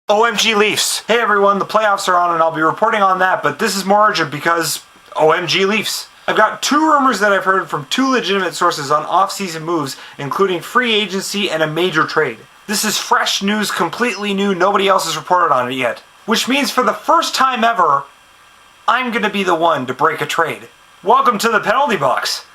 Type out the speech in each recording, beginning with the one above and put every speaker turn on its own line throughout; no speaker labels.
OMG Leafs. Hey everyone, the playoffs are on and I'll be reporting on that, but this is more urgent because OMG Leafs. I've got two rumors that I've heard from two legitimate sources on off-season moves, including free agency and a major trade. This is fresh news, completely new, nobody else has reported on it yet. Which means for the first time ever, I'm gonna be the one to break a trade. Welcome to the penalty box.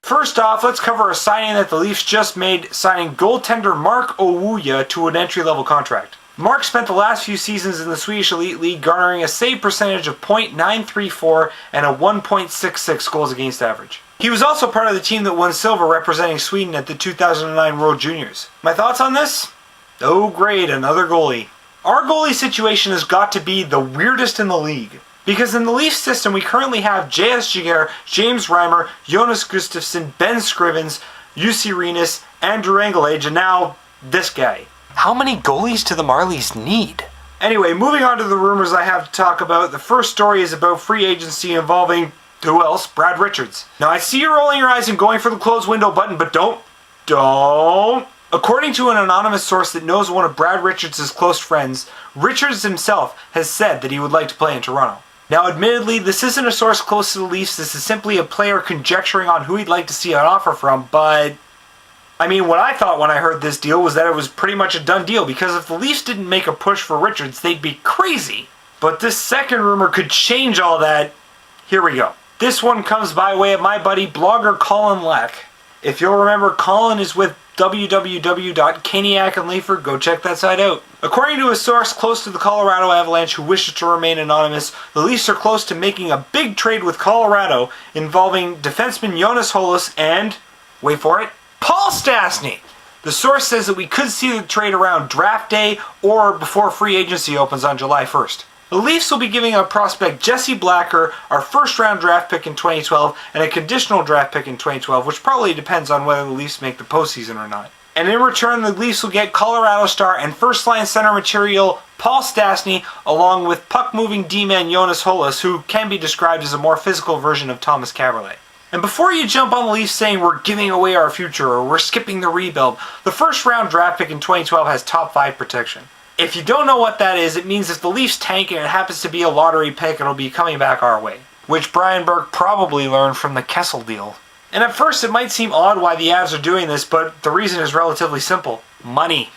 First off, let's cover a signing that the Leafs just made, signing goaltender Mark Owuya to an entry-level contract. Mark spent the last few seasons in the Swedish Elite League garnering a save percentage of .934 and a 1.66 goals against average. He was also part of the team that won silver representing Sweden at the 2009 World Juniors. My thoughts on this? Oh great, another goalie. Our goalie situation has got to be the weirdest in the league. Because in the Leafs system, we currently have J.S. Giguère, James Reimer, Jonas Gustafsson, Ben Scrivens, Jussi Rynäs, Andrew Engelage, and now this guy. How many goalies do the Marlies need? Anyway, moving on to the rumors I have to talk about. The first story is about free agency involving, who else? Brad Richards. Now, I see you rolling your eyes and going for the close window button, but don't. According to an anonymous source that knows one of Brad Richards' close friends, Richards himself has said that he would like to play in Toronto. Now, admittedly, this isn't a source close to the Leafs, this is simply a player conjecturing on who he'd like to see an offer from, but I mean, what I thought when I heard this deal was that it was pretty much a done deal, because if the Leafs didn't make a push for Richards, they'd be crazy. But this second rumor could change all that. Here we go. This one comes by way of my buddy, blogger Colin Lack. If you'll remember, Colin is with www.Caniac and Leaford. Go check that site out. According to a source close to the Colorado Avalanche who wishes to remain anonymous, the Leafs are close to making a big trade with Colorado involving defenseman Jonas Holus and, wait for it, Paul Stastny. The source says that we could see the trade around draft day or before free agency opens on July 1st. The Leafs will be giving up prospect Jesse Blacker, our first-round draft pick in 2012, and a conditional draft pick in 2012, which probably depends on whether the Leafs make the postseason or not. And in return, the Leafs will get Colorado star and first-line center material Paul Stastny, along with puck-moving D-man Jonas Holus, who can be described as a more physical version of Thomas Kaberle. And before you jump on the Leafs saying we're giving away our future or we're skipping the rebuild, the first-round draft pick in 2012 has top 5 protection. If you don't know what that is, it means if the Leafs tank and it happens to be a lottery pick, it'll be coming back our way. Which Brian Burke probably learned from the Kessel deal. And at first it might seem odd why the Avs are doing this, but the reason is relatively simple. Money.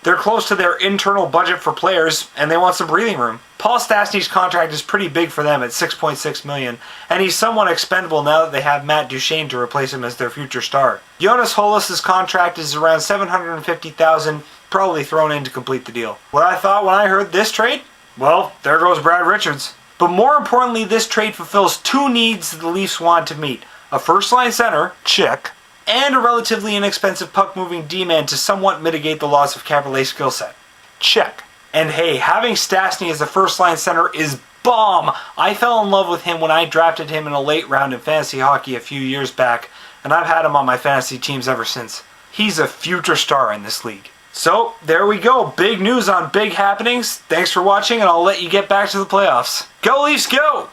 They're close to their internal budget for players, and they want some breathing room. Paul Stastny's contract is pretty big for them at $6.6 million, and he's somewhat expendable now that they have Matt Duchene to replace him as their future star. Jonas Holus' contract is around $750,000, probably thrown in to complete the deal. What I thought when I heard this trade? Well, there goes Brad Richards. But more importantly, this trade fulfills two needs that the Leafs want to meet. A first-line center, check, and a relatively inexpensive puck-moving D-man to somewhat mitigate the loss of Kaberle's skill set. Check. And hey, having Stastny as a first-line center is bomb! I fell in love with him when I drafted him in a late round in fantasy hockey a few years back, and I've had him on my fantasy teams ever since. He's a future star in this league. So, there we go. Big news on big happenings. Thanks for watching, and I'll let you get back to the playoffs. Go Leafs, go!